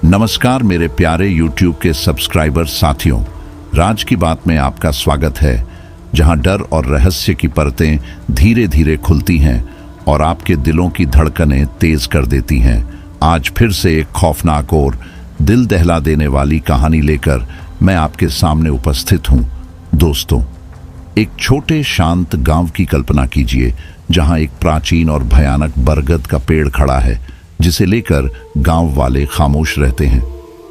नमस्कार मेरे प्यारे YouTube के सब्सक्राइबर साथियों, राज की बात में आपका स्वागत है, जहां डर और रहस्य की परतें धीरे धीरे खुलती हैं और आपके दिलों की धड़कनें तेज कर देती हैं। आज फिर से एक खौफनाक और दिल दहला देने वाली कहानी लेकर मैं आपके सामने उपस्थित हूं। दोस्तों, एक छोटे शांत गांव की कल्पना कीजिए, जहां एक प्राचीन और भयानक बरगद का पेड़ खड़ा है, जिसे लेकर गांव वाले खामोश रहते हैं।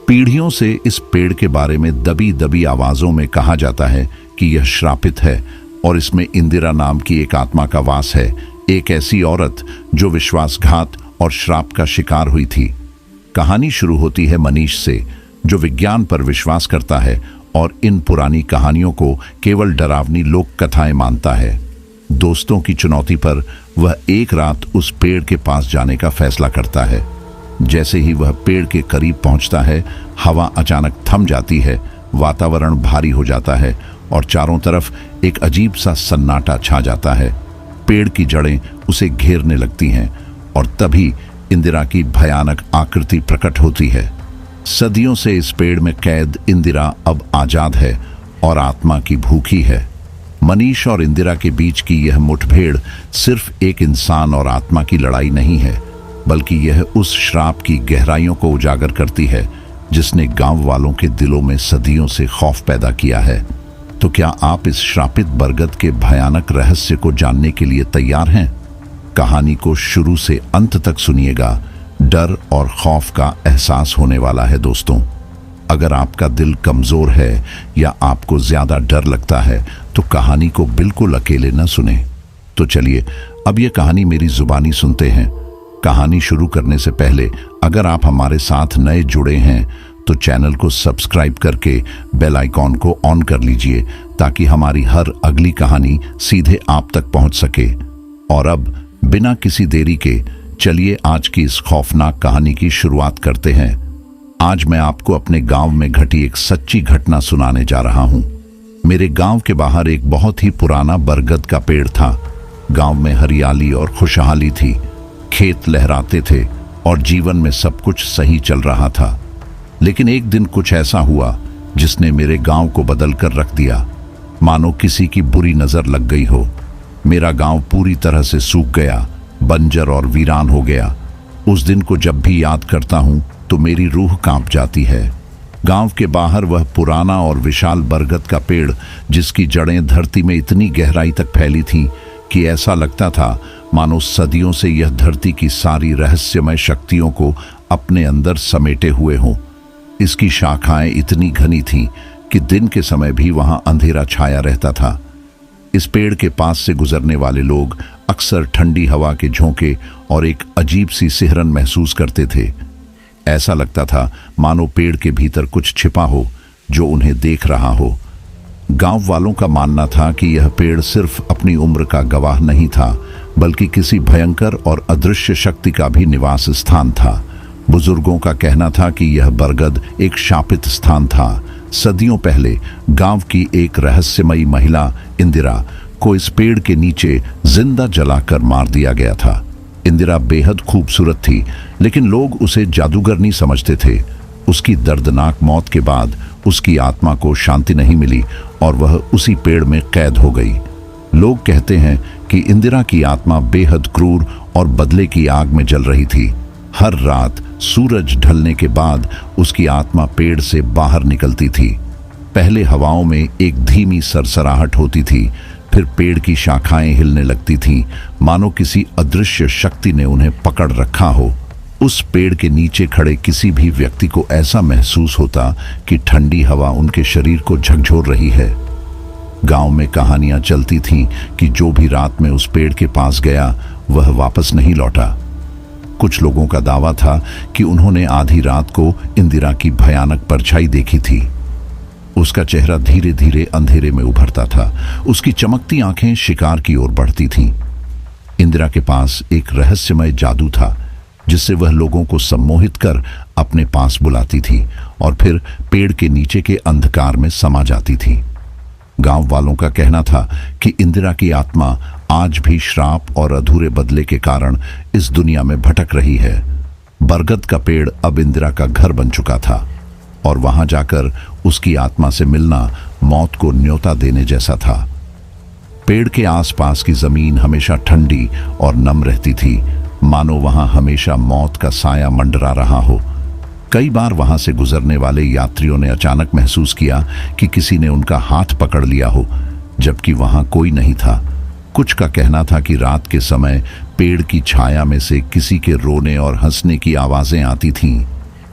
पीढ़ियों से इस पेड़ के बारे में दबी दबी आवाजों में कहा जाता है कि यह श्रापित है और इसमें इंदिरा नाम की एक आत्मा का वास है, एक ऐसी औरत जो विश्वासघात और श्राप का शिकार हुई थी। कहानी शुरू होती है मनीष से, जो विज्ञान पर विश्वास करता है और इन पुरानी कहानियों को केवल डरावनी लोक कथाएं मानता है। दोस्तों की चुनौती पर वह एक रात उस पेड़ के पास जाने का फैसला करता है। जैसे ही वह पेड़ के करीब पहुंचता है, हवा अचानक थम जाती है, वातावरण भारी हो जाता है और चारों तरफ एक अजीब सा सन्नाटा छा जाता है। पेड़ की जड़ें उसे घेरने लगती हैं और तभी इंदिरा की भयानक आकृति प्रकट होती है। सदियों से इस पेड़ में कैद इंदिरा अब आजाद है और आत्मा की भूखी है। मनीष और इंदिरा के बीच की यह मुठभेड़ सिर्फ एक इंसान और आत्मा की लड़ाई नहीं है, बल्कि यह उस श्राप की गहराइयों को उजागर करती है जिसने गांव वालों के दिलों में सदियों से खौफ पैदा किया है। तो क्या आप इस श्रापित बरगद के भयानक रहस्य को जानने के लिए तैयार हैं? कहानी को शुरू से अंत तक सुनिएगा। डर और खौफ का एहसास होने वाला है। दोस्तों, अगर आपका दिल कमजोर है या आपको ज्यादा डर लगता है तो कहानी को बिल्कुल अकेले न सुने। तो चलिए अब यह कहानी मेरी जुबानी सुनते हैं। कहानी शुरू करने से पहले अगर आप हमारे साथ नए जुड़े हैं तो चैनल को सब्सक्राइब करके बेल आइकॉन को ऑन कर लीजिए, ताकि हमारी हर अगली कहानी सीधे आप तक पहुंच सके। और अब बिना किसी देरी के चलिए आज की इस खौफनाक कहानी की शुरुआत करते हैं। आज मैं आपको अपने गांव में घटी एक सच्ची घटना सुनाने जा रहा हूं। मेरे गांव के बाहर एक बहुत ही पुराना बरगद का पेड़ था। गांव में हरियाली और खुशहाली थी, खेत लहराते थे और जीवन में सब कुछ सही चल रहा था। लेकिन एक दिन कुछ ऐसा हुआ जिसने मेरे गांव को बदल कर रख दिया, मानो किसी की बुरी नजर लग गई हो। मेरा गांव पूरी तरह से सूख गया, बंजर और वीरान हो गया। उस दिन को जब भी याद करता हूं तो मेरी रूह कांप जाती है। गांव के बाहर वह पुराना और विशाल बरगद का पेड़, जिसकी जड़ें धरती में इतनी गहराई तक फैली थीं कि ऐसा लगता था मानो सदियों से यह धरती की सारी रहस्यमय शक्तियों को अपने अंदर समेटे हुए हों। इसकी शाखाएं इतनी घनी थीं कि दिन के समय भी वहां अंधेरा छाया रहता था। इस पेड़ के पास से गुजरने वाले लोग अक्सर ठंडी हवा के झोंके और एक अजीब सी सिहरन महसूस करते थे। ऐसा लगता था मानो पेड़ के भीतर कुछ छिपा हो जो उन्हें देख रहा हो। गांव वालों का मानना था कि यह पेड़ सिर्फ अपनी उम्र का गवाह नहीं था, बल्कि किसी भयंकर और अदृश्य शक्ति का भी निवास स्थान था। बुजुर्गों का कहना था कि यह बरगद एक शापित स्थान था। सदियों पहले गांव की एक रहस्यमयी महिला इंदिरा को इस पेड़ के नीचे जिंदा जलाकर मार दिया गया था। इंदिरा बेहद खूबसूरत थी, लेकिन लोग उसे जादूगरनी समझते थे। उसकी दर्दनाक मौत के बाद उसकी आत्मा को शांति नहीं मिली और वह उसी पेड़ में कैद हो गई। लोग कहते हैं कि इंदिरा की आत्मा बेहद क्रूर और बदले की आग में जल रही थी। हर रात सूरज ढलने के बाद उसकी आत्मा पेड़ से बाहर निकलती थी। पहले हवाओं में एक धीमी सरसराहट होती थी, फिर पेड़ की शाखाएं हिलने लगती थीं, मानो किसी अदृश्य शक्ति ने उन्हें पकड़ रखा हो। उस पेड़ के नीचे खड़े किसी भी व्यक्ति को ऐसा महसूस होता कि ठंडी हवा उनके शरीर को झकझोर रही है। गांव में कहानियां चलती थीं कि जो भी रात में उस पेड़ के पास गया वह वापस नहीं लौटा। कुछ लोगों का दावा था कि उन्होंने आधी रात को इंदिरा की भयानक परछाई देखी थी। उसका चेहरा धीरे धीरे अंधेरे में उभरता था, उसकी चमकती आंखें शिकार की ओर बढ़ती थीं। इंदिरा के पास एक रहस्यमय जादू था, जिससे वह लोगों को सम्मोहित कर अपने पास बुलाती थी और फिर पेड़ के नीचे के अंधकार में समा जाती थी। गांव वालों का कहना था कि इंदिरा की आत्मा आज भी श्राप और अधूरे बदले के कारण इस दुनिया में भटक रही है। बरगद का पेड़ अब इंदिरा का घर बन चुका था और वहां जाकर उसकी आत्मा से मिलना मौत को न्योता देने जैसा था। पेड़ के आसपास की जमीन हमेशा ठंडी और नम रहती थी, मानो वहां हमेशा मौत का साया मंडरा रहा हो। कई बार वहां से गुजरने वाले यात्रियों ने अचानक महसूस किया कि किसी ने उनका हाथ पकड़ लिया हो, जबकि वहां कोई नहीं था। कुछ का कहना था कि रात के समय पेड़ की छाया में से किसी के रोने और हंसने की आवाजें आती थीं,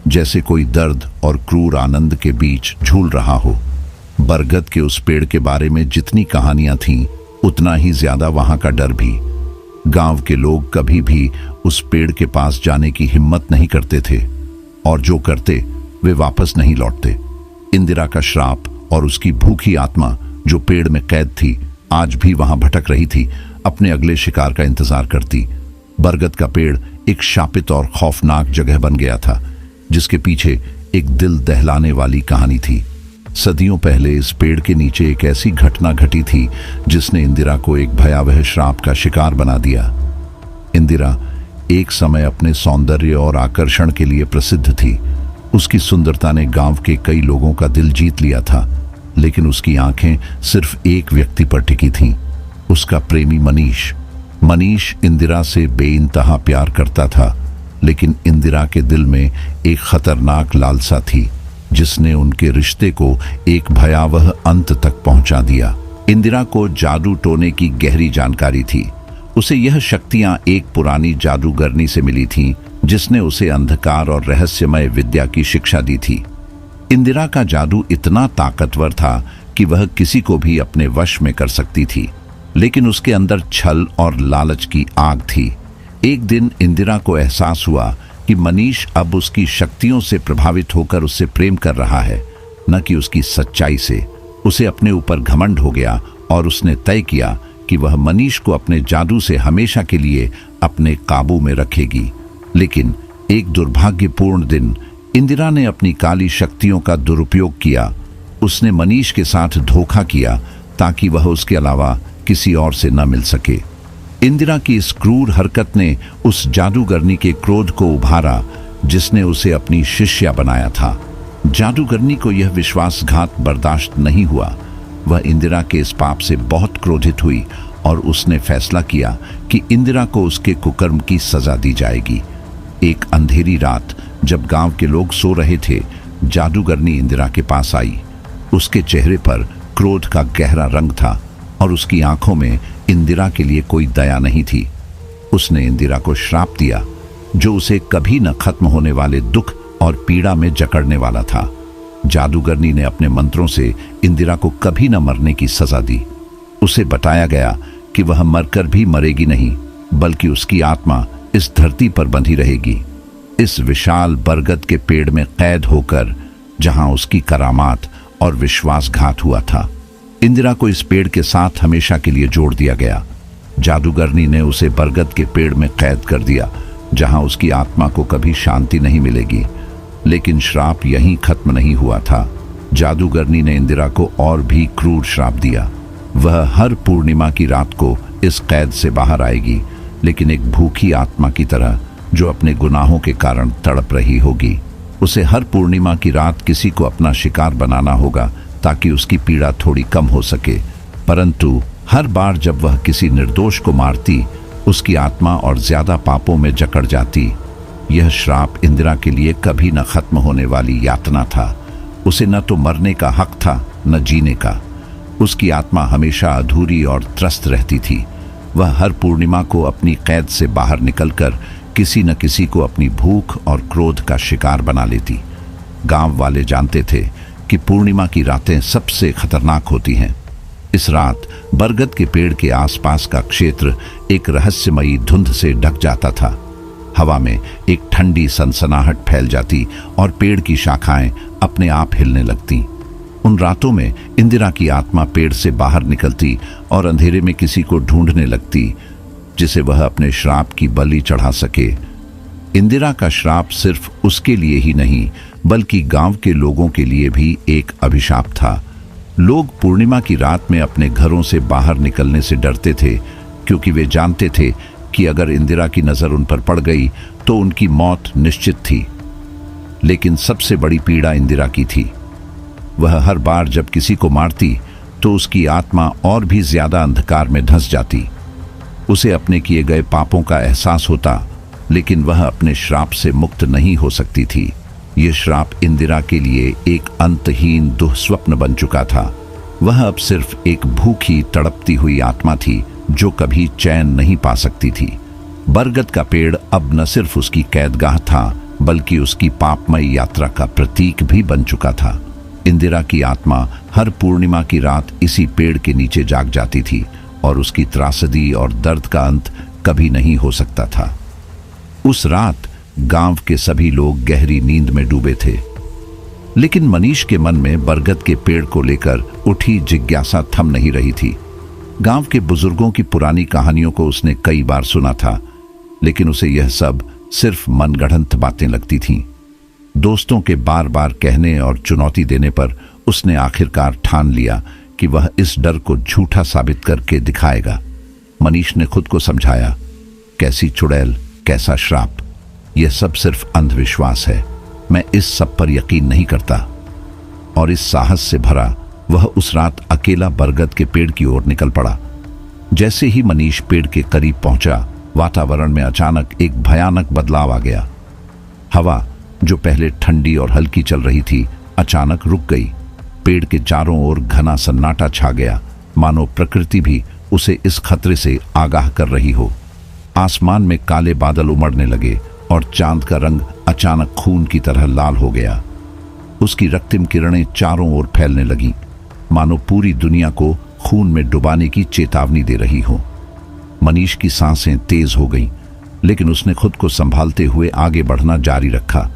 जैसे कोई दर्द और क्रूर आनंद के बीच झूल रहा हो। बरगद के उस पेड़ के बारे में जितनी कहानियां थीं, उतना ही ज्यादा वहां का डर भी। गांव के लोग कभी भी उस पेड़ के पास जाने की हिम्मत नहीं करते थे, और जो करते वे वापस नहीं लौटते। इंदिरा का श्राप और उसकी भूखी आत्मा जो पेड़ में कैद थी, आज भी वहां भटक रही थी, अपने अगले शिकार का इंतजार करती। बरगद का पेड़ एक शापित और खौफनाक जगह बन गया था, जिसके पीछे एक दिल दहलाने वाली कहानी थी। सदियों पहले इस पेड़ के नीचे एक ऐसी घटना घटी थी जिसने इंदिरा को एक भयावह श्राप का शिकार बना दिया। इंदिरा एक समय अपने सौंदर्य और आकर्षण के लिए प्रसिद्ध थी। उसकी सुंदरता ने गांव के कई लोगों का दिल जीत लिया था, लेकिन उसकी आंखें सिर्फ एक व्यक्ति पर टिकी थीं, उसका प्रेमी मनीष। मनीष इंदिरा से बेइंतहा प्यार करता था, लेकिन इंदिरा के दिल में एक खतरनाक लालसा थी, जिसने उनके रिश्ते को एक भयावह अंत तक पहुंचा दिया। इंदिरा को जादू टोने की गहरी जानकारी थी। उसे यह शक्तियां एक पुरानी जादूगरनी से मिली थीं, जिसने उसे अंधकार और रहस्यमय विद्या की शिक्षा दी थी। इंदिरा का जादू इतना ताकतवर था कि वह किसी को भी अपने वश में कर सकती थी, लेकिन उसके अंदर छल और लालच की आग थी। एक दिन इंदिरा को एहसास हुआ कि मनीष अब उसकी शक्तियों से प्रभावित होकर उससे प्रेम कर रहा है, न कि उसकी सच्चाई से। उसे अपने ऊपर घमंड हो गया और उसने तय किया कि वह मनीष को अपने जादू से हमेशा के लिए अपने काबू में रखेगी। लेकिन एक दुर्भाग्यपूर्ण दिन इंदिरा ने अपनी काली शक्तियों का दुरुपयोग किया। उसने मनीष के साथ धोखा किया ताकि वह उसके अलावा किसी और से न मिल सके। इंदिरा की इस क्रूर हरकत ने उस जादूगरनी के क्रोध को उभारा, जिसने उसे अपनी शिष्या बनाया था। जादूगरनी को यह विश्वासघात बर्दाश्त नहीं हुआ। वह इंदिरा के इस पाप से बहुत क्रोधित हुई और उसने फैसला किया कि इंदिरा को उसके कुकर्म की सजा दी जाएगी। एक अंधेरी रात जब गांव के लोग सो रहे थे, जादूगरनी इंदिरा के पास आई। उसके चेहरे पर क्रोध का गहरा रंग था और उसकी आंखों में इंदिरा के लिए कोई दया नहीं थी। उसने इंदिरा को श्राप दिया, जो उसे कभी न खत्म होने वाले दुख और पीड़ा में जकड़ने वाला था। जादूगरनी ने अपने मंत्रों से इंदिरा को कभी न मरने की सजा दी। उसे बताया गया कि वह मरकर भी मरेगी नहीं, बल्कि उसकी आत्मा इस धरती पर बंधी रहेगी, इस विशाल बरगद के पेड़ में कैद होकर, जहां उसकी करामात और विश्वासघात हुआ था। इंदिरा को इस पेड़ के साथ हमेशा के लिए जोड़ दिया गया। जादूगरनी ने उसे बरगद के पेड़ में कैद कर दिया, जहां उसकी आत्मा को कभी शांति नहीं मिलेगी। लेकिन श्राप यहीं खत्म नहीं हुआ था। जादूगरनी ने इंदिरा को और भी क्रूर श्राप दिया। वह हर पूर्णिमा की रात को इस कैद से बाहर आएगी, लेकिन एक भूखी आत्मा की तरह, जो अपने गुनाहों के कारण तड़प रही होगी। उसे हर पूर्णिमा की रात किसी को अपना शिकार बनाना होगा, ताकि उसकी पीड़ा थोड़ी कम हो सके। परंतु हर बार जब वह किसी निर्दोष को मारती, उसकी आत्मा और ज्यादा पापों में जकड़ जाती। यह श्राप इंदिरा के लिए कभी न खत्म होने वाली यातना था। उसे न तो मरने का हक था, न जीने का। उसकी आत्मा हमेशा अधूरी और त्रस्त रहती थी। वह हर पूर्णिमा को अपनी कैद से बाहर निकलकर किसी न किसी को अपनी भूख और क्रोध का शिकार बना लेती। गांव वाले जानते थे कि पूर्णिमा की रातें सबसे खतरनाक होती हैं। इस रात बरगद के पेड़ के आसपास का क्षेत्र एक रहस्यमयी धुंध से ढक जाता था। हवा में एक ठंडी सनसनाहट फैल जाती और पेड़ की शाखाएं अपने आप हिलने लगती। उन रातों में इंदिरा की आत्मा पेड़ से बाहर निकलती और अंधेरे में किसी को ढूंढने लगती, जिसे वह अपने श्राप की बलि चढ़ा सके। इंदिरा का श्राप सिर्फ उसके लिए ही नहीं, बल्कि गांव के लोगों के लिए भी एक अभिशाप था। लोग पूर्णिमा की रात में अपने घरों से बाहर निकलने से डरते थे, क्योंकि वे जानते थे कि अगर इंदिरा की नजर उन पर पड़ गई तो उनकी मौत निश्चित थी। लेकिन सबसे बड़ी पीड़ा इंदिरा की थी। वह हर बार जब किसी को मारती तो उसकी आत्मा और भी ज्यादा अंधकार में धंस जाती। उसे अपने किए गए पापों का एहसास होता, लेकिन वह अपने श्राप से मुक्त नहीं हो सकती थी। यह श्राप इंदिरा के लिए एक अंतहीन दुःस्वप्न बन चुका था। वह अब सिर्फ एक भूखी तड़पती हुई आत्मा थी जो कभी चैन नहीं पा सकती थी। बरगद का पेड़ अब न सिर्फ उसकी कैदगाह था, बल्कि उसकी पापमय यात्रा का प्रतीक भी बन चुका था। इंदिरा की आत्मा हर पूर्णिमा की रात इसी पेड़ के नीचे जाग जाती थी और उसकी त्रासदी और दर्द का अंत कभी नहीं हो सकता था। उस रात गांव के सभी लोग गहरी नींद में डूबे थे, लेकिन मनीष के मन में बरगद के पेड़ को लेकर उठी जिज्ञासा थम नहीं रही थी। गांव के बुजुर्गों की पुरानी कहानियों को उसने कई बार सुना था, लेकिन उसे यह सब सिर्फ मनगढ़ंत बातें लगती थीं। दोस्तों के बार बार कहने और चुनौती देने पर उसने आखिरकार ठान लिया कि वह इस डर को झूठा साबित करके दिखाएगा। मनीष ने खुद को समझाया, कैसी चुड़ैल, कैसा श्राप, यह सब सिर्फ अंधविश्वास है। मैं इस सब पर यकीन नहीं करता। और इस साहस से भरा वह उस रात अकेला बरगद के पेड़ की ओर निकल पड़ा। जैसे ही मनीष पेड़ के करीब पहुंचा, वातावरण में अचानक एक भयानक बदलाव आ गया। हवा जो पहले ठंडी और हल्की चल रही थी, अचानक रुक गई। पेड़ के चारों ओर घना सन्नाटा छा गया, मानो प्रकृति भी उसे इस खतरे से आगाह कर रही हो। आसमान में काले बादल उमड़ने लगे और चांद का रंग अचानक खून की तरह लाल हो गया। उसकी रक्तिम किरणें चारों ओर फैलने लगीं, मानो पूरी दुनिया को खून में डुबाने की चेतावनी दे रही हो। मनीष की सांसें तेज हो गईं, लेकिन उसने खुद को संभालते हुए आगे बढ़ना जारी रखा।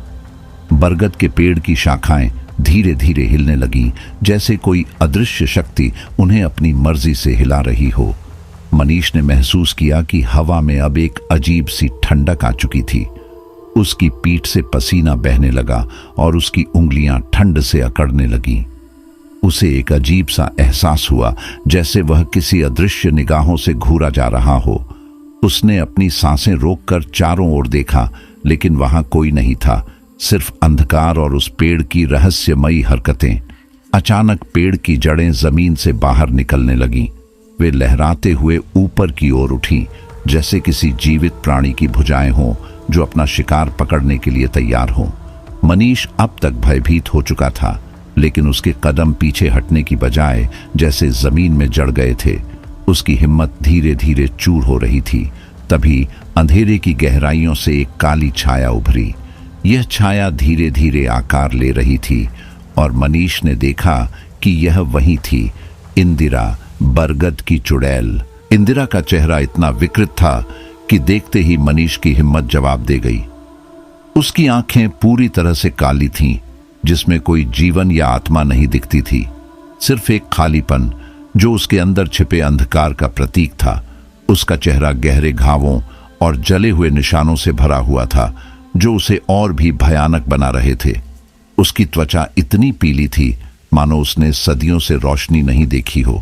बरगद के पेड़ की शाखाएं धीरे धीरे हिलने लगीं, जैसे कोई अदृश्य शक्ति उन्हें अपनी मर्जी से हिला रही हो। मनीष ने महसूस किया कि हवा में अब एक अजीब सी ठंडक आ चुकी थी। उसकी पीठ से पसीना बहने लगा और उसकी उंगलियां ठंड से अकड़ने लगीं। उसे एक अजीब सा एहसास हुआ, जैसे वह किसी अदृश्य निगाहों से घूरा जा रहा हो। उसने अपनी सांसें रोककर चारों ओर देखा, लेकिन वहां कोई नहीं था, सिर्फ अंधकार और उस पेड़ की रहस्यमयी हरकतें। अचानक पेड़ की जड़ें जमीन से बाहर निकलने लगीं। वे लहराते हुए ऊपर की ओर उठीं, जैसे किसी जीवित प्राणी की भुजाएं हों जो अपना शिकार पकड़ने के लिए तैयार हों। मनीष अब तक भयभीत हो चुका था, लेकिन उसके कदम पीछे हटने की बजाय जैसे जमीन में जड़ गए थे। उसकी हिम्मत धीरे धीरे चूर हो रही थी। तभी अंधेरे की गहराइयों से एक काली छाया उभरी। यह छाया धीरे धीरे आकार ले रही थी और मनीष ने देखा कि यह वही थी, इंदिरा, बरगद की चुड़ैल। इंदिरा का चेहरा इतना विकृत था कि देखते ही मनीष की हिम्मत जवाब दे गई। उसकी आंखें पूरी तरह से काली थीं, जिसमें कोई जीवन या आत्मा नहीं दिखती थी, सिर्फ एक खालीपन जो उसके अंदर छिपे अंधकार का प्रतीक था। उसका चेहरा गहरे घावों और जले हुए निशानों से भरा हुआ था, जो उसे और भी भयानक बना रहे थे। उसकी त्वचा इतनी पीली थी मानो उसने सदियों से रोशनी नहीं देखी हो।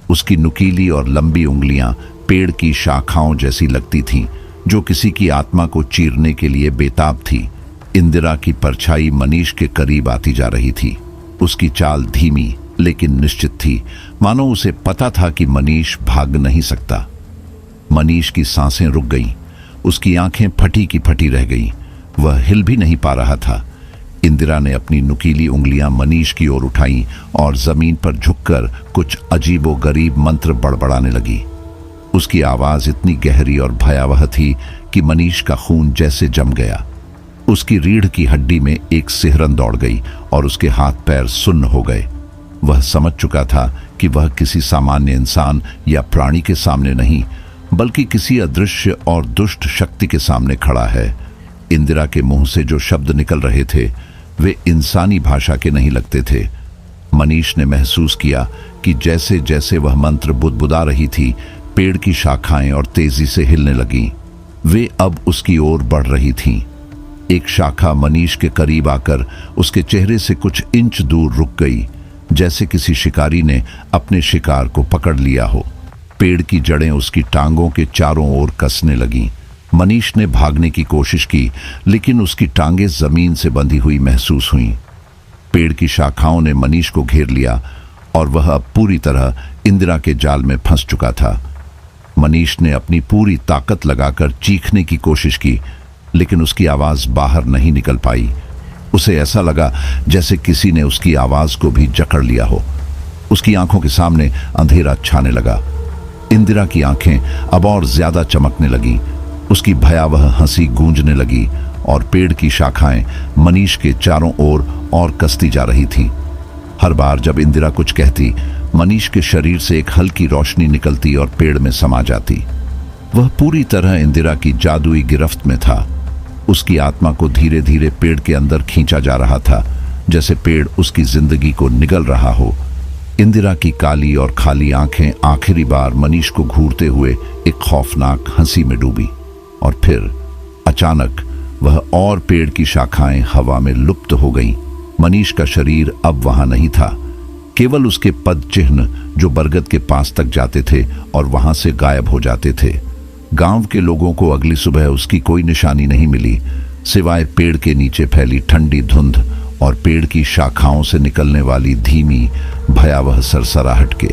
उसकी नुकीली और लंबी उंगलियां पेड़ की शाखाओं जैसी लगती थीं, जो किसी की आत्मा को चीरने के लिए बेताब थी। इंदिरा की परछाई मनीष के करीब आती जा रही थी। उसकी चाल धीमी लेकिन निश्चित थी, मानो उसे पता था कि मनीष भाग नहीं सकता। मनीष की सांसें रुक गईं, उसकी आंखें फटी की फटी रह गईं। वह हिल भी नहीं पा रहा था। इंदिरा ने अपनी नुकीली उंगलियां मनीष की ओर उठाईं और जमीन पर झुककर कुछ अजीबोगरीब मंत्र बड़बड़ाने लगी। उसकी आवाज इतनी गहरी और भयावह थी कि मनीष का खून जैसे जम गया। उसकी रीढ़ की हड्डी में एक सिहरन दौड़ गई और उसके हाथ पैर सुन्न हो गए। वह समझ चुका था कि वह किसी सामान्य इंसान या प्राणी के सामने नहीं, बल्कि किसी अदृश्य और दुष्ट शक्ति के सामने खड़ा है। इंदिरा के मुंह से जो शब्द निकल रहे थे वे इंसानी भाषा के नहीं लगते थे। मनीष ने महसूस किया कि जैसे जैसे वह मंत्र बुदबुदा रही थी, पेड़ की शाखाएं और तेजी से हिलने लगीं। वे अब उसकी ओर बढ़ रही थीं। एक शाखा मनीष के करीब आकर उसके चेहरे से कुछ इंच दूर रुक गई, जैसे किसी शिकारी ने अपने शिकार को पकड़ लिया हो। पेड़ की जड़ें उसकी टांगों के चारों ओर कसने लगीं। मनीष ने भागने की कोशिश की, लेकिन उसकी टांगें जमीन से बंधी हुई महसूस हुईं। पेड़ की शाखाओं ने मनीष को घेर लिया और वह अब पूरी तरह इंदिरा के जाल में फंस चुका था। मनीष ने अपनी पूरी ताकत लगाकर चीखने की कोशिश की, लेकिन उसकी आवाज बाहर नहीं निकल पाई। उसे ऐसा लगा जैसे किसी ने उसकी आवाज को भी जकड़ लिया हो। उसकी आंखों के सामने अंधेरा छाने लगा। इंदिरा की आंखें अब और ज्यादा चमकने लगीं। उसकी भयावह हंसी गूंजने लगी और पेड़ की शाखाएं मनीष के चारों ओर और कसती जा रही थीं। हर बार जब इंदिरा कुछ कहती, मनीष के शरीर से एक हल्की रोशनी निकलती और पेड़ में समा जाती। वह पूरी तरह इंदिरा की जादुई गिरफ्त में था। उसकी आत्मा को धीरे धीरे पेड़ के अंदर खींचा जा रहा था, जैसे पेड़ उसकी जिंदगी को निगल रहा हो। इंदिरा की काली और खाली आंखें आखिरी बार मनीष को घूरते हुए एक खौफनाक हंसी में डूबी और फिर अचानक वह और पेड़ की शाखाएं हवा में लुप्त हो गईं। मनीष का शरीर अब वहां नहीं था, केवल उसके पद चिन्ह जो बरगद के पास तक जाते थे और वहां से गायब हो जाते थे। गांव के लोगों को अगली सुबह उसकी कोई निशानी नहीं मिली, सिवाय पेड़ के नीचे फैली ठंडी धुंध और पेड़ की शाखाओं से निकलने वाली धीमी भयावह सरसराहट के।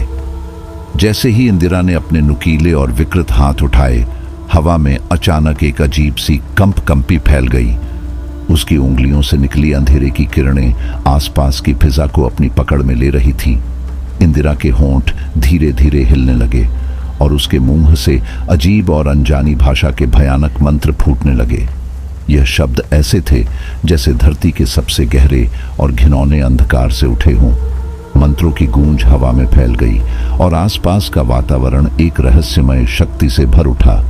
जैसे ही इंदिरा ने अपने नुकीले और विकृत हाथ उठाए, हवा में अचानक एक अजीब सी कंपी फैल गई। उसकी उंगलियों से निकली अंधेरे की किरणें आसपास की फिजा को अपनी पकड़ में ले रही थी। इंदिरा के होंठ धीरे धीरे हिलने लगे और उसके मुंह से अजीब और अनजानी भाषा के भयानक मंत्र फूटने लगे। यह शब्द ऐसे थे जैसे धरती के सबसे गहरे और घिनौने अंधकार से उठे हों। मंत्रों की गूंज हवा में फैल गई और आसपास का वातावरण एक रहस्यमय शक्ति से भर उठा।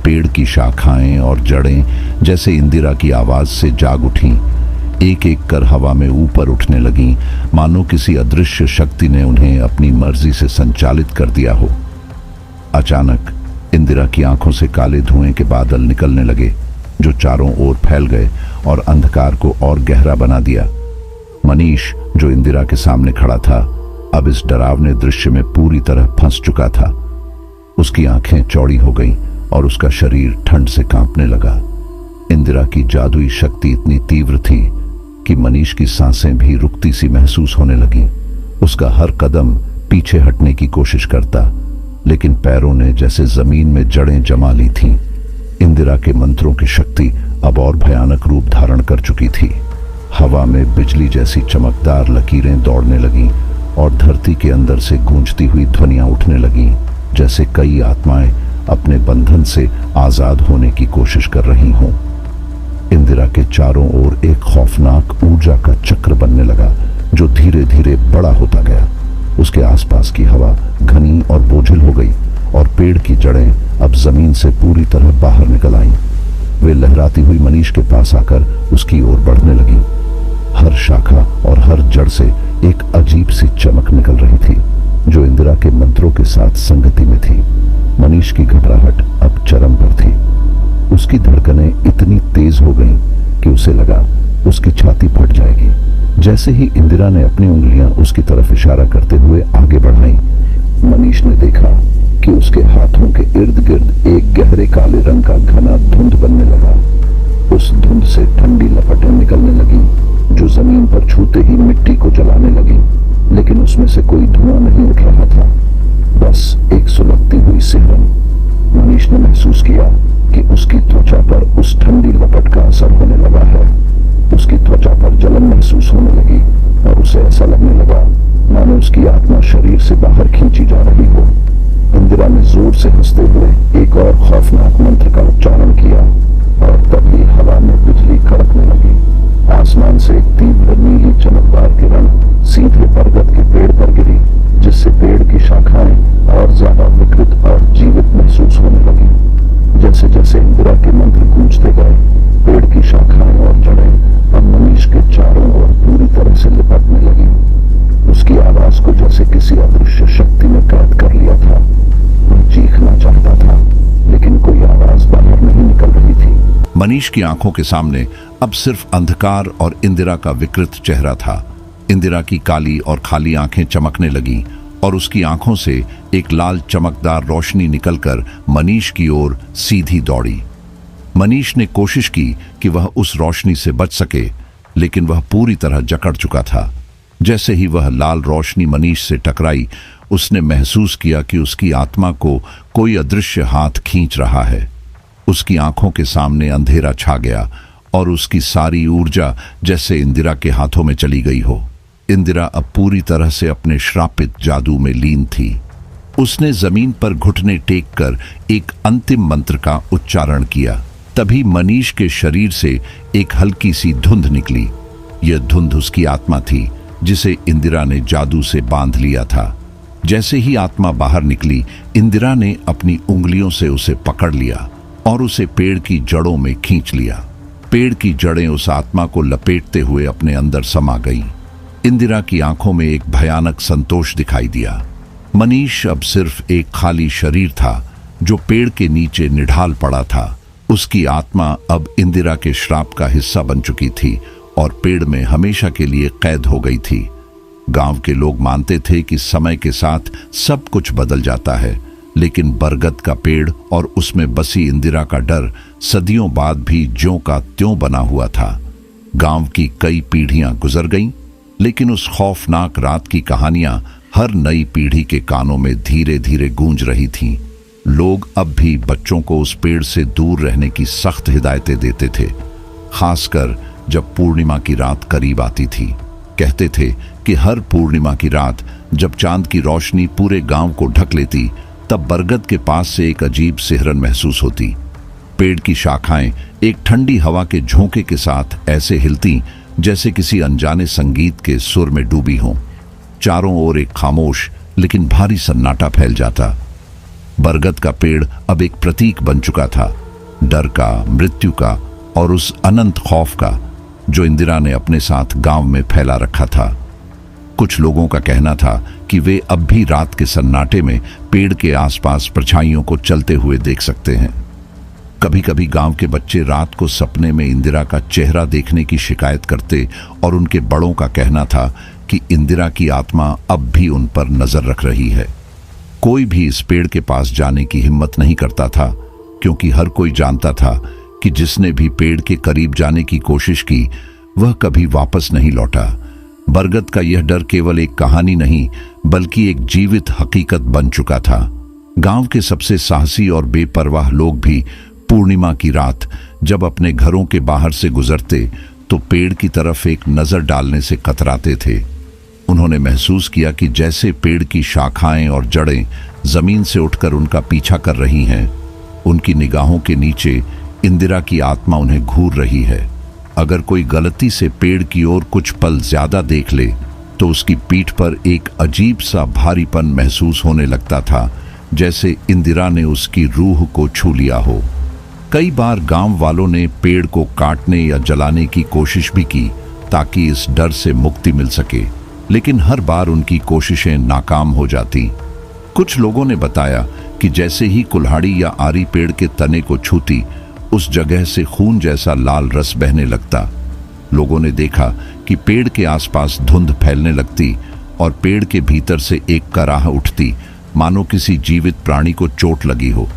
पेड़ की शाखाएं और जड़ें जैसे इंदिरा की आवाज से जाग उठीं, एक एक कर हवा में ऊपर उठने लगीं, मानो किसी अदृश्य शक्ति ने उन्हें अपनी मर्जी से संचालित कर दिया हो। अचानक इंदिरा की आंखों से काले धुएं के बादल निकलने लगे, जो चारों ओर फैल गए और अंधकार को और गहरा बना दिया। मनीष, जो इंदिरा के सामने खड़ा था, अब इस डरावने दृश्य में पूरी तरह फंस चुका था। उसकी आंखें चौड़ी हो गईं और उसका शरीर ठंड से कांपने लगा। इंदिरा की जादुई शक्ति इतनी तीव्र थी कि मनीष की सांसें भी रुकती सी महसूस होने लगीं। उसका हर कदम पीछे हटने की कोशिश करता, लेकिन पैरों ने जैसे जमीन में जड़ें जमा ली थीं। इंदिरा के मंत्रों की शक्ति अब और भयानक रूप धारण कर चुकी थी। हवा में बिजली जैसी चमकदार लकीरें दौड़ने लगीं और धरती के अंदर से गूंजती हुई ध्वनियां उठने लगीं, जैसे कई आत्माएं अपने बंधन से आजाद होने की कोशिश कर रही हों। इंदिरा के चारों ओर एक खौफनाक ऊर्जा का चक्र बनने लगा, जो धीरे धीरे बड़ा होता गया। उसके आसपास की हवा घनी और बोझिल हो गई और पेड़ की जड़ें अब जमीन से पूरी तरह बाहर निकल आईं। वे लहराती हुई मनीष के पास आकर उसकी ओर बढ़ने लगीं। हर शाखा और हर जड़ से एक अजीब सी चमक निकल रही थी, जो इंदिरा के मंत्रों के साथ संगति में थी। मनीष की घबराहट अब चरम पर थी। उसकी धड़कनें इतनी तेज हो गईं कि उसे लगा उसकी छाती फट जाएगी। जैसे ही इंदिरा ने अपनी उंगलियां उसकी तरफ इशारा करते हुए आगे बढ़ाई, मनीष ने देखा कि उसके हाथों के इर्द गिर्द एक गहरे काले रंग का घना धुंध बनने लगा। उस धुंध से ठंडी लपटें निकलने लगीं, जो जमीन पर छूते ही मिट्टी को जलाने लगीं, लेकिन उसमें से कोई धुआं नहीं उठ रहा था, बस एक सुलगती हुई सिहरन। मनीष ने महसूस किया कि उसकी त्वचा पर उस ठंडी लपट का असर होने लगा है। उसकी त्वचा पर जलन महसूस होने लगी और उसे ऐसा लगने लगा मानो उसकी आत्मा शरीर से बाहर खींची जा रही हो। इंदिरा ने जोर से हंसते हुए एक और खौफनाक मंत्र का उच्चारण किया और तभी हवा में बिजली कड़कने लगी। आसमान से एक तीव्र नीली चमकदार किरण सीधे बरगद के पेड़ पर गिरी, जिससे पेड़ की शाखाएं और ज्यादा विकृत और जीवित महसूस होने लगी। जैसे जैसे इंदिरा के मंत्र गूंजते गए, पेड़ की शाखाएं और जड़ें अब मनीष के चारों ओर पूरी तरह से लिपटने लगी। उसकी आवाज को जैसे किसी अदृश्य शक्ति ने कैद कर लिया था। वह चीखना चाहता था, लेकिन कोई आवाज बाहर नहीं निकल रही थी। मनीष की आंखों के सामने अब सिर्फ अंधकार और इंदिरा का विकृत चेहरा था। इंदिरा की काली और खाली आंखें चमकने लगीं और उसकी आंखों से एक लाल चमकदार रोशनी निकलकर मनीष की ओर सीधी दौड़ी। मनीष ने कोशिश की कि वह उस रोशनी से बच सके, लेकिन वह पूरी तरह जकड़ चुका था। जैसे ही वह लाल रोशनी मनीष से टकराई, उसने महसूस किया कि उसकी आत्मा को कोई अदृश्य हाथ खींच रहा है। उसकी आंखों के सामने अंधेरा छा गया और उसकी सारी ऊर्जा जैसे इंदिरा के हाथों में चली गई हो। इंदिरा अब पूरी तरह से अपने श्रापित जादू में लीन थी। उसने जमीन पर घुटने टेक कर एक अंतिम मंत्र का उच्चारण किया। तभी मनीष के शरीर से एक हल्की सी धुंध निकली। यह धुंध उसकी आत्मा थी, जिसे इंदिरा ने जादू से बांध लिया था। जैसे ही आत्मा बाहर निकली, इंदिरा ने अपनी उंगलियों से उसे पकड़ लिया और उसे पेड़ की जड़ों में खींच लिया। पेड़ की जड़ें उस आत्मा को लपेटते हुए अपने अंदर समा गईं। इंदिरा की आंखों में एक भयानक संतोष दिखाई दिया। मनीष अब सिर्फ एक खाली शरीर था जो पेड़ के नीचे निढाल पड़ा था। उसकी आत्मा अब इंदिरा के श्राप का हिस्सा बन चुकी थी और पेड़ में हमेशा के लिए कैद हो गई थी। गांव के लोग मानते थे कि समय के साथ सब कुछ बदल जाता है, लेकिन बरगद का पेड़ और उसमें बसी इंदिरा का डर सदियों बाद भी ज्यों का त्यों बना हुआ था। गांव की कई पीढ़ियां गुजर गईं, लेकिन उस खौफनाक रात की कहानियां हर नई पीढ़ी के कानों में धीरे धीरे गूंज रही थीं। लोग अब भी बच्चों को उस पेड़ से दूर रहने की सख्त हिदायतें देते थे, खासकर जब पूर्णिमा की रात करीब आती थी। कहते थे कि हर पूर्णिमा की रात जब चांद की रोशनी पूरे गांव को ढक लेती, तब बरगद के पास से एक अजीब सिहरन महसूस होती। पेड़ की शाखाएं एक ठंडी हवा के झोंके के साथ ऐसे हिलती जैसे किसी अनजाने संगीत के सुर में डूबी हों। चारों ओर एक खामोश लेकिन भारी सन्नाटा फैल जाता। बरगद का पेड़ अब एक प्रतीक बन चुका था, डर का, मृत्यु का और उस अनंत खौफ का जो इंदिरा ने अपने साथ गांव में फैला रखा था। कुछ लोगों का कहना था कि वे अब भी रात के सन्नाटे में पेड़ के आसपास परछाइयों को चलते हुए देख सकते हैं। कभी कभी गांव के बच्चे रात को सपने में इंदिरा का चेहरा देखने की शिकायत करते और उनके बड़ों का कहना था कि इंदिरा की आत्मा अब भी उन पर नजर रख रही है। कोई भी इस पेड़ के पास जाने की हिम्मत नहीं करता था, क्योंकि हर कोई जानता था कि जिसने भी पेड़ के करीब जाने की कोशिश की वह कभी वापस नहीं लौटा। बरगद का यह डर केवल एक कहानी नहीं, बल्कि एक जीवित हकीकत बन चुका था। गांव के सबसे साहसी और बेपरवाह लोग भी पूर्णिमा की रात जब अपने घरों के बाहर से गुजरते तो पेड़ की तरफ एक नजर डालने से कतराते थे। उन्होंने महसूस किया कि जैसे पेड़ की शाखाएं और जड़ें जमीन से उठकर उनका पीछा कर रही हैं। उनकी निगाहों के नीचे इंदिरा की आत्मा उन्हें घूर रही है। अगर कोई गलती से पेड़ की ओर कुछ पल ज्यादा देख ले तो उसकी पीठ पर एक अजीब सा भारीपन महसूस होने लगता था, जैसे इंदिरा ने उसकी रूह को छू लिया हो। कई बार गांव वालों ने पेड़ को काटने या जलाने की कोशिश भी की ताकि इस डर से मुक्ति मिल सके, लेकिन हर बार उनकी कोशिशें नाकाम हो जाती। कुछ लोगों ने बताया कि जैसे ही कुल्हाड़ी या आरी पेड़ के तने को छूती, उस जगह से खून जैसा लाल रस बहने लगता। लोगों ने देखा कि पेड़ के आसपास धुंध फैलने लगती और पेड़ के भीतर से एक कराह उठती, मानो किसी जीवित प्राणी को चोट लगी हो।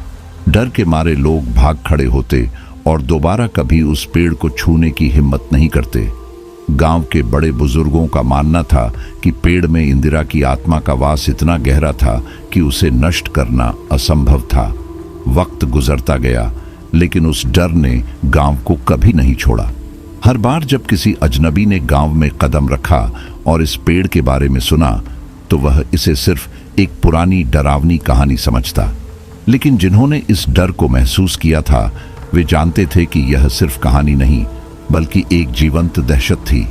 डर के मारे लोग भाग खड़े होते और दोबारा कभी उस पेड़ को छूने की हिम्मत नहीं करते। गांव के बड़े बुजुर्गों का मानना था कि पेड़ में इंदिरा की आत्मा का वास इतना गहरा था कि उसे नष्ट करना असंभव था। वक्त गुजरता गया, लेकिन उस डर ने गांव को कभी नहीं छोड़ा। हर बार जब किसी अजनबी ने गांव में कदम रखा और इस पेड़ के बारे में सुना, तो वह इसे सिर्फ एक पुरानी डरावनी कहानी समझता। लेकिन जिन्होंने इस डर को महसूस किया था, वे जानते थे कि यह सिर्फ कहानी नहीं, बल्कि एक जीवंत दहशत थी।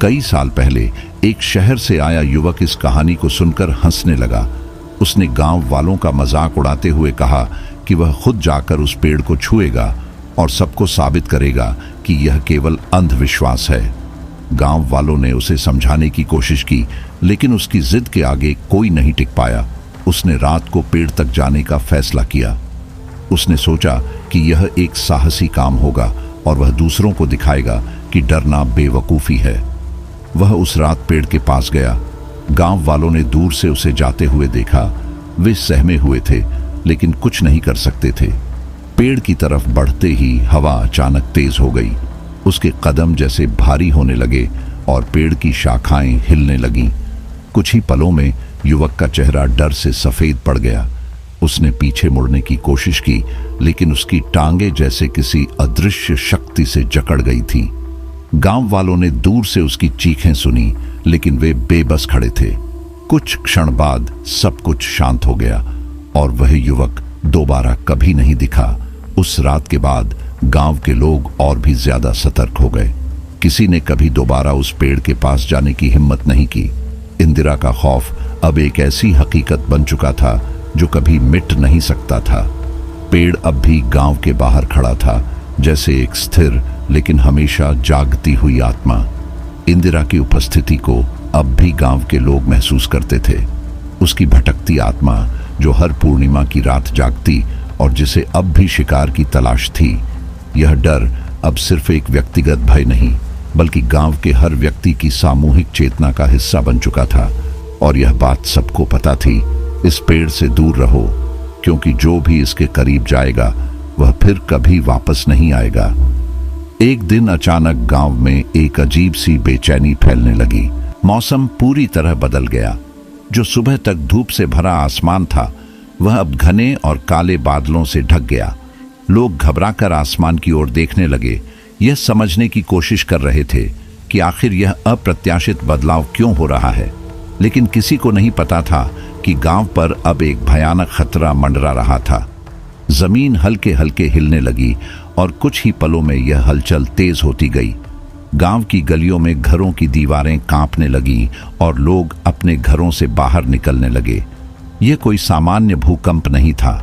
कई साल पहले एक शहर से आया युवक इस कहानी को सुनकर हंसने लगा। उसने गांव वालों का मजाक उड़ाते हुए कहा कि वह खुद जाकर उस पेड़ को छुएगा और सबको साबित करेगा कि यह केवल अंधविश्वास है। गांव वालों ने उसे समझाने की कोशिश की, लेकिन उसकी जिद के आगे कोई नहीं टिक पाया। उसने रात को पेड़ तक जाने का फैसला किया। उसने सोचा कि यह एक साहसी काम होगा और वह दूसरों को दिखाएगा कि डरना बेवकूफ़ी है। वह उस रात पेड़ के पास गया, गांव वालों ने दूर से उसे जाते हुए देखा। वे सहमे हुए थे लेकिन कुछ नहीं कर सकते थे। पेड़ की तरफ बढ़ते ही हवा अचानक तेज हो गई। उसके कदम जैसे भारी होने लगे और पेड़ की शाखाएं हिलने लगीं। कुछ ही पलों में युवक का चेहरा डर से सफेद पड़ गया। उसने पीछे मुड़ने की कोशिश की लेकिन उसकी टांगें जैसे किसी अदृश्य शक्ति से जकड़ गई थी। गांव वालों ने दूर से उसकी चीखें सुनी लेकिन वे बेबस खड़े थे। कुछ क्षण बाद सब कुछ शांत हो गया और वह युवक दोबारा कभी नहीं दिखा। उस रात के बाद गांव के लोग और भी ज्यादा सतर्क हो गए। किसी ने कभी दोबारा उस पेड़ के पास जाने की हिम्मत नहीं की। इंदिरा का खौफ अब एक ऐसी हकीकत बन चुका था जो कभी मिट नहीं सकता था। पेड़ अब भी गांव के बाहर खड़ा था, जैसे एक स्थिर लेकिन हमेशा जागती हुई आत्मा। इंदिरा की उपस्थिति को अब भी गांव के लोग महसूस करते थे। उसकी भटकती आत्मा जो हर पूर्णिमा की रात जागती और जिसे अब भी शिकार की तलाश थी। यह डर अब सिर्फ एक व्यक्तिगत भय नहीं बल्कि गांव के हर व्यक्ति की सामूहिक चेतना का हिस्सा बन चुका था। और यह बात सबको पता थी, इस पेड़ से दूर रहो, क्योंकि जो भी इसके करीब जाएगा वह फिर कभी वापस नहीं आएगा। एक दिन अचानक गांव में एक अजीब सी बेचैनी फैलने लगी। मौसम पूरी तरह बदल गया। जो सुबह तक धूप से भरा आसमान था वह अब घने और काले बादलों से ढक गया। लोग घबराकर आसमान की ओर देखने लगे, यह समझने की कोशिश कर रहे थे कि आखिर यह अप्रत्याशित बदलाव क्यों हो रहा है। लेकिन किसी को नहीं पता था कि गांव पर अब एक भयानक खतरा मंडरा रहा था। जमीन हल्के हल्के हिलने लगी और कुछ ही पलों में यह हलचल तेज होती गई। गांव की गलियों में घरों की दीवारें कांपने लगीं और लोग अपने घरों से बाहर निकलने लगे। यह कोई सामान्य भूकंप नहीं था।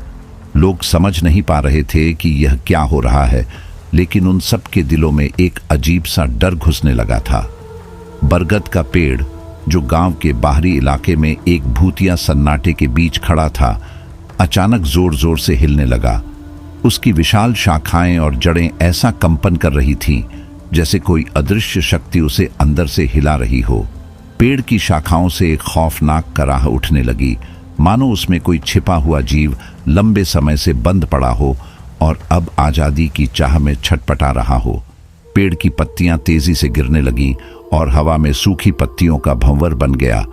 लोग समझ नहीं पा रहे थे कि यह क्या हो रहा है, लेकिन उन सब के दिलों में एक अजीब सा डर घुसने लगा था। बरगद का पेड़ जो गांव के बाहरी इलाके में एक भूतिया सन्नाटे के बीच खड़ा था, अचानक जोर जोर से हिलने लगा। उसकी विशाल शाखाएं और जड़ें ऐसा कंपन कर रही थीं जैसे कोई अदृश्य शक्ति उसे अंदर से हिला रही हो। पेड़ की शाखाओं से एक खौफनाक कराह उठने लगी, मानो उसमें कोई छिपा हुआ जीव लंबे समय से बंद पड़ा हो और अब आजादी की चाह में छटपटा रहा हो। पेड़ की पत्तियां तेजी से गिरने लगीं और हवा में सूखी पत्तियों का भंवर बन गया।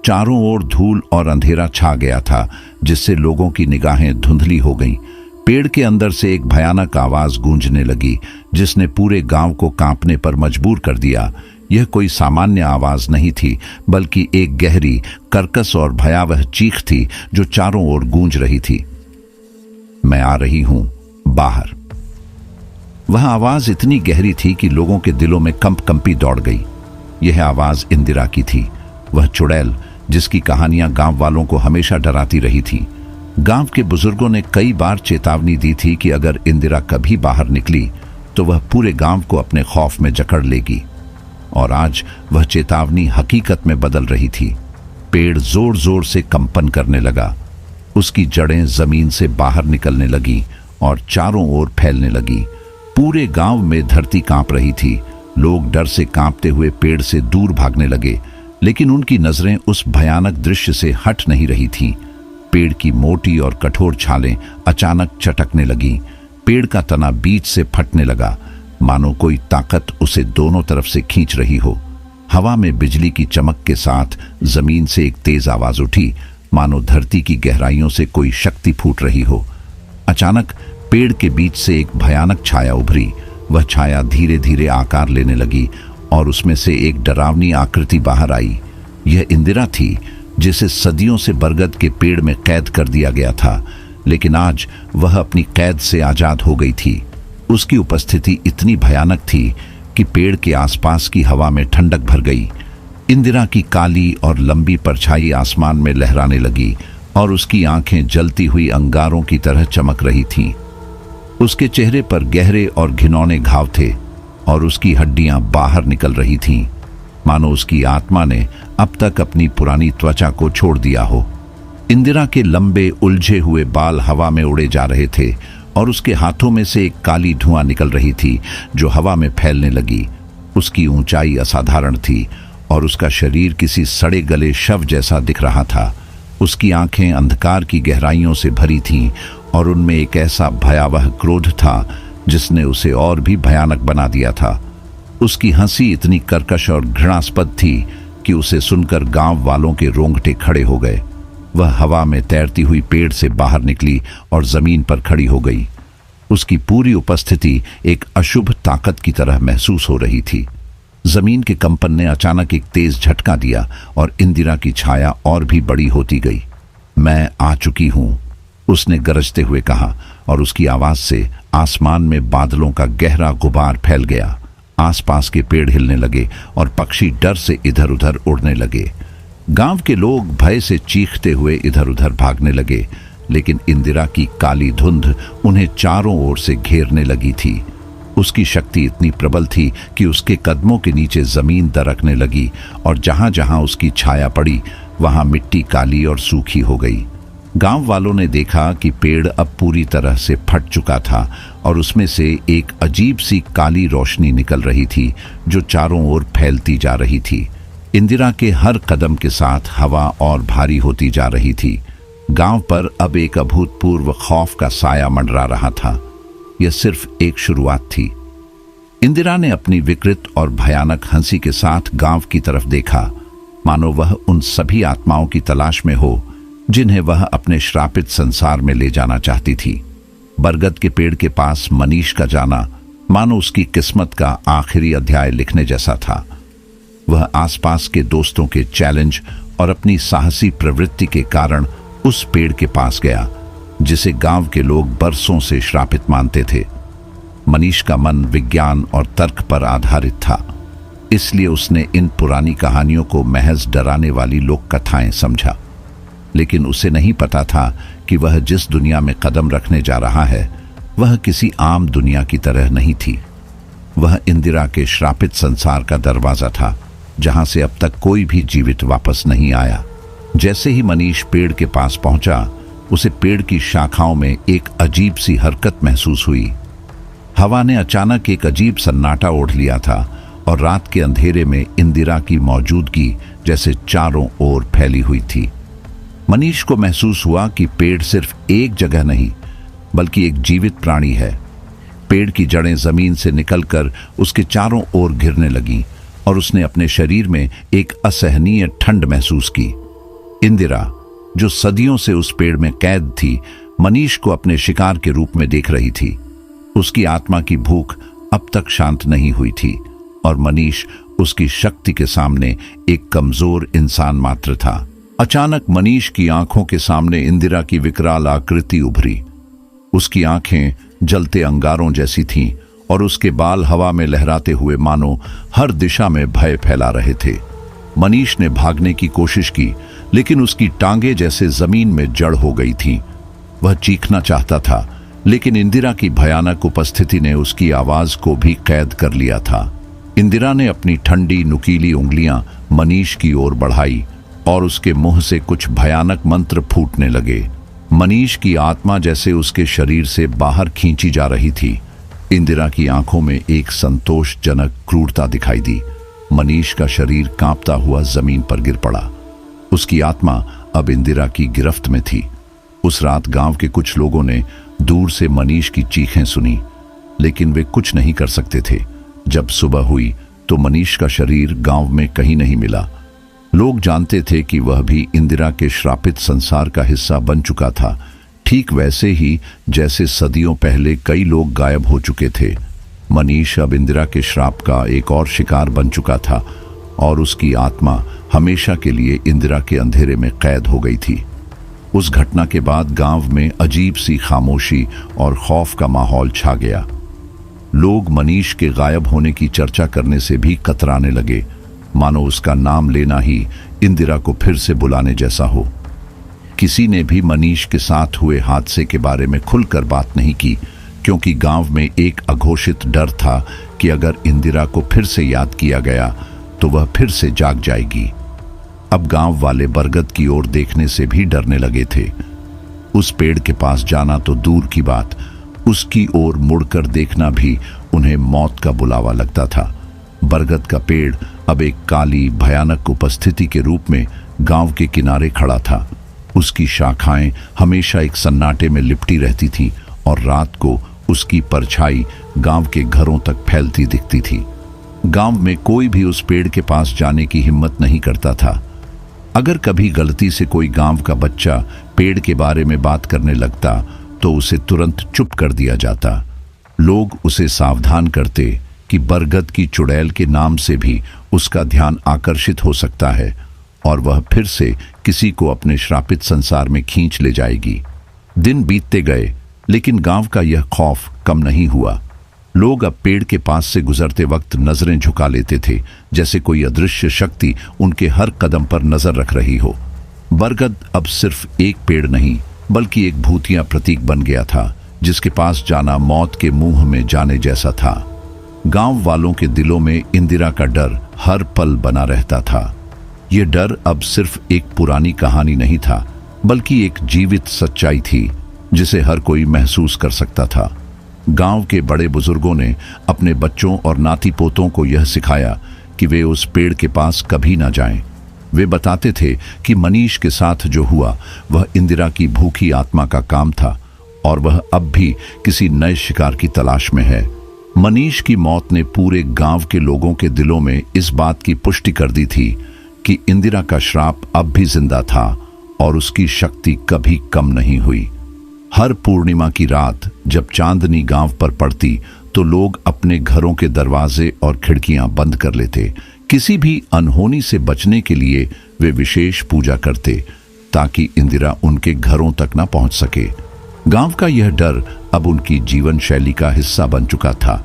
चारों ओर धूल और अंधेरा छा गया था, जिससे लोगों की निगाहें धुंधली हो गईं। पेड़ के अंदर से एक भयानक आवाज गूंजने लगी, जिसने पूरे गांव को कांपने पर मजबूर कर दिया। यह कोई सामान्य आवाज नहीं थी, बल्कि एक गहरी, कर्कश और भयावह चीख थी जो चारों ओर गूंज रही थी। मैं आ रही हूं, बाहर। वह आवाज इतनी गहरी थी कि लोगों के दिलों में कंपी दौड़ गई। यह आवाज इंदिरा की थी, वह चुड़ैल जिसकी कहानियां गांव वालों को हमेशा डराती रही थी। गांव के बुजुर्गों ने कई बार चेतावनी दी थी कि अगर इंदिरा कभी बाहर निकली तो वह पूरे गांव को अपने खौफ में जकड़ लेगी। और आज वह चेतावनी हकीकत में बदल रही थी। पेड़ जोर जोर से कंपन करने लगा, उसकी जड़ें जमीन से बाहर निकलने लगी और चारों ओर फैलने लगी। पूरे गांव में धरती कांप रही थी। लोग डर से कांपते हुए पेड़ से दूर भागने लगे, लेकिन उनकी नजरें उस भयानक दृश्य से हट नहीं रही थीं। पेड़ की मोटी और कठोर छालें अचानक चटकने लगीं। पेड़ का तना बीच से फटने लगा, मानो कोई ताकत उसे दोनों तरफ से खींच रही हो। हवा में बिजली की चमक के साथ जमीन से एक तेज आवाज उठी, मानो धरती की गहराइयों से कोई शक्ति फूट रही हो। अचानक पेड़ के बीच से एक भयानक छाया उभरी। वह छाया धीरे धीरे आकार लेने लगी और उसमें से एक डरावनी आकृति बाहर आई। यह इंदिरा थी, जिसे सदियों से बरगद के पेड़ में कैद कर दिया गया था, लेकिन आज वह अपनी कैद से आजाद हो गई थी। उसकी उपस्थिति इतनी भयानक थी कि पेड़ के आसपास की हवा में ठंडक भर गई। इंदिरा की काली और लंबी परछाई आसमान में लहराने लगी और उसकी आंखें जलती हुई अंगारों की तरह चमक रही थीं। उसके चेहरे पर गहरे और घिनौने घाव थे और उसकी हड्डियां बाहर निकल रही थीं, मानो उसकी आत्मा ने अब तक अपनी पुरानी त्वचा को छोड़ दिया हो। इंदिरा के लंबे उलझे हुए बाल हवा में उड़े जा रहे थे और उसके हाथों में से एक काली धुआं निकल रही थी जो हवा में फैलने लगी। उसकी ऊंचाई असाधारण थी और उसका शरीर किसी सड़े गले शव जैसा दिख रहा था। उसकी आंखें अंधकार की गहराइयों से भरी थीं और उनमें एक ऐसा भयावह क्रोध था जिसने उसे और भी भयानक बना दिया था। उसकी हंसी इतनी कर्कश और घृणास्पद थी कि उसे सुनकर गांव वालों के रोंगटे खड़े हो गए। वह हवा में तैरती हुई पेड़ से बाहर निकली और जमीन पर खड़ी हो गई। उसकी पूरी उपस्थिति एक अशुभ ताकत की तरह महसूस हो रही थी। जमीन के कंपन ने अचानक एक तेज झटका दिया और इंदिरा की छाया और भी बड़ी होती गई। मैं आ चुकी हूं, उसने गरजते हुए कहा और उसकी आवाज से आसमान में बादलों का गहरा गुबार फैल गया। आसपास के पेड़ हिलने लगे और पक्षी डर से इधर उधर उड़ने लगे। गांव के लोग भय से चीखते हुए इधर उधर भागने लगे, लेकिन इंदिरा की काली धुंध उन्हें चारों ओर से घेरने लगी थी। उसकी शक्ति इतनी प्रबल थी कि उसके कदमों के नीचे जमीन दरकने लगी और जहां जहां उसकी छाया पड़ी वहां मिट्टी काली और सूखी हो गई। गांव वालों ने देखा कि पेड़ अब पूरी तरह से फट चुका था और उसमें से एक अजीब सी काली रोशनी निकल रही थी जो चारों ओर फैलती जा रही थी। इंदिरा के हर कदम के साथ हवा और भारी होती जा रही थी। गांव पर अब एक अभूतपूर्व खौफ का साया मंडरा रहा था। यह सिर्फ एक शुरुआत थी। इंदिरा ने अपनी विकृत और भयानक हंसी के साथ गांव की तरफ देखा, मानो वह उन सभी आत्माओं की तलाश में हो जिन्हें वह अपने श्रापित संसार में ले जाना चाहती थी। बरगद के पेड़ के पास मनीष का जाना मानो उसकी किस्मत का आखिरी अध्याय लिखने जैसा था। वह आसपास के दोस्तों के चैलेंज और अपनी साहसी प्रवृत्ति के कारण उस पेड़ के पास गया जिसे गांव के लोग बरसों से श्रापित मानते थे। मनीष का मन विज्ञान और तर्क पर आधारित था, इसलिए उसने इन पुरानी कहानियों को महज डराने वाली लोक कथाएं समझा। लेकिन उसे नहीं पता था कि वह जिस दुनिया में कदम रखने जा रहा है वह किसी आम दुनिया की तरह नहीं थी। वह इंदिरा के श्रापित संसार का दरवाजा था जहां से अब तक कोई भी जीवित वापस नहीं आया। जैसे ही मनीष पेड़ के पास पहुंचा, उसे पेड़ की शाखाओं में एक अजीब सी हरकत महसूस हुई। हवा ने अचानक एक अजीब सन्नाटा ओढ़ लिया था और रात के अंधेरे में इंदिरा की मौजूदगी जैसे चारों ओर फैली हुई थी। मनीष को महसूस हुआ कि पेड़ सिर्फ एक जगह नहीं बल्कि एक जीवित प्राणी है। पेड़ की जड़ें जमीन से निकलकर उसके चारों ओर घिरने लगीं और उसने अपने शरीर में एक असहनीय ठंड महसूस की। इंदिरा, जो सदियों से उस पेड़ में कैद थी, मनीष को अपने शिकार के रूप में देख रही थी। उसकी आत्मा की भूख अब तक शांत नहीं हुई थी और मनीष उसकी शक्ति के सामने एक कमजोर इंसान मात्र था। अचानक मनीष की आंखों के सामने इंदिरा की विकराल आकृति उभरी। उसकी आंखें जलते अंगारों जैसी थीं और उसके बाल हवा में लहराते हुए मानो हर दिशा में भय फैला रहे थे। मनीष ने भागने की कोशिश की, लेकिन उसकी टांगें जैसे जमीन में जड़ हो गई थीं। वह चीखना चाहता था, लेकिन इंदिरा की भयानक उपस्थिति ने उसकी आवाज को भी कैद कर लिया था। इंदिरा ने अपनी ठंडी नुकीली उंगलियां मनीष की ओर बढ़ाई और उसके मुंह से कुछ भयानक मंत्र फूटने लगे। मनीष की आत्मा जैसे उसके शरीर से बाहर खींची जा रही थी। इंदिरा की आंखों में एक संतोषजनक क्रूरता दिखाई दी। मनीष का शरीर कांपता हुआ जमीन पर गिर पड़ा। उसकी आत्मा अब इंदिरा की गिरफ्त में थी। उस रात गांव के कुछ लोगों ने दूर से मनीष की चीखें सुनी, लेकिन वे कुछ नहीं कर सकते थे। जब सुबह हुई तो मनीष का शरीर गांव में कहीं नहीं मिला। लोग जानते थे कि वह भी इंदिरा के श्रापित संसार का हिस्सा बन चुका था, ठीक वैसे ही जैसे सदियों पहले कई लोग गायब हो चुके थे। मनीष अब इंदिरा के श्राप का एक और शिकार बन चुका था और उसकी आत्मा हमेशा के लिए इंदिरा के अंधेरे में कैद हो गई थी। उस घटना के बाद गांव में अजीब सी खामोशी और खौफ का माहौल छा गया। लोग मनीष के गायब होने की चर्चा करने से भी कतराने लगे, मानो उसका नाम लेना ही इंदिरा को फिर से बुलाने जैसा हो। किसी ने भी मनीष के साथ हुए हादसे के बारे में खुलकर बात नहीं की, क्योंकि गांव में एक अघोषित डर था कि अगर इंदिरा को फिर से याद किया गया तो वह फिर से जाग जाएगी। अब गांव वाले बरगद की ओर देखने से भी डरने लगे थे। उस पेड़ के पास जाना तो दूर की बात, उसकी ओर मुड़कर देखना भी उन्हें मौत का बुलावा लगता था। बरगद का पेड़ अब एक काली भयानक उपस्थिति के रूप में गांव के किनारे खड़ा था। उसकी शाखाएं हमेशा एक सन्नाटे में लिपटी रहती थी और रात को उसकी परछाई गांव के घरों तक फैलती दिखती थी। गांव में कोई भी उस पेड़ के पास जाने की हिम्मत नहीं करता था। अगर कभी गलती से कोई गांव का बच्चा पेड़ के बारे में बात करने लगता तो उसे तुरंत चुप कर दिया जाता। लोग उसे सावधान करते कि बरगद की चुड़ैल के नाम से भी उसका ध्यान आकर्षित हो सकता है और वह फिर से किसी को अपने श्रापित संसार में खींच ले जाएगी। दिन बीतते गए लेकिन गांव का यह खौफ कम नहीं हुआ। लोग अब पेड़ के पास से गुजरते वक्त नजरें झुका लेते थे, जैसे कोई अदृश्य शक्ति उनके हर कदम पर नजर रख रही हो। बरगद अब सिर्फ एक पेड़ नहीं बल्कि एक भूतिया प्रतीक बन गया था, जिसके पास जाना मौत के मुंह में जाने जैसा था। गांव वालों के दिलों में इंदिरा का डर हर पल बना रहता था। यह डर अब सिर्फ एक पुरानी कहानी नहीं था, बल्कि एक जीवित सच्चाई थी जिसे हर कोई महसूस कर सकता था। गांव के बड़े बुजुर्गों ने अपने बच्चों और नाती पोतों को यह सिखाया कि वे उस पेड़ के पास कभी ना जाएं। वे बताते थे कि मनीष के साथ जो हुआ वह इंदिरा की भूखी आत्मा का काम था और वह अब भी किसी नए शिकार की तलाश में है। मनीष की मौत ने पूरे गांव के लोगों के दिलों में इस बात की पुष्टि कर दी थी कि इंदिरा का श्राप अब भी जिंदा था और उसकी शक्ति कभी कम नहीं हुई। हर पूर्णिमा की रात जब चांदनी गांव पर पड़ती तो लोग अपने घरों के दरवाजे और खिड़कियां बंद कर लेते। किसी भी अनहोनी से बचने के लिए वे विशेष पूजा करते ताकि इंदिरा उनके घरों तक न पहुंच सके। गांव का यह डर अब उनकी जीवन शैली का हिस्सा बन चुका था।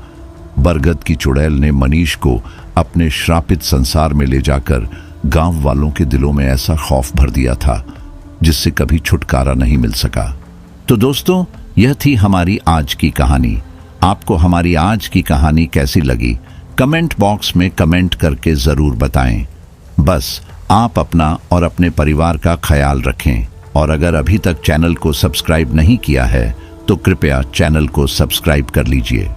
बरगद की चुड़ैल ने मनीष को अपने श्रापित संसार में ले जाकर गांव वालों के दिलों में ऐसा खौफ भर दिया था जिससे कभी छुटकारा नहीं मिल सका। तो दोस्तों, यह थी हमारी आज की कहानी। आपको हमारी आज की कहानी कैसी लगी कमेंट बॉक्स में कमेंट करके जरूर बताएं। बस आप अपना और अपने परिवार का ख्याल रखें और अगर अभी तक चैनल को सब्सक्राइब नहीं किया है तो कृपया चैनल को सब्सक्राइब कर लीजिए।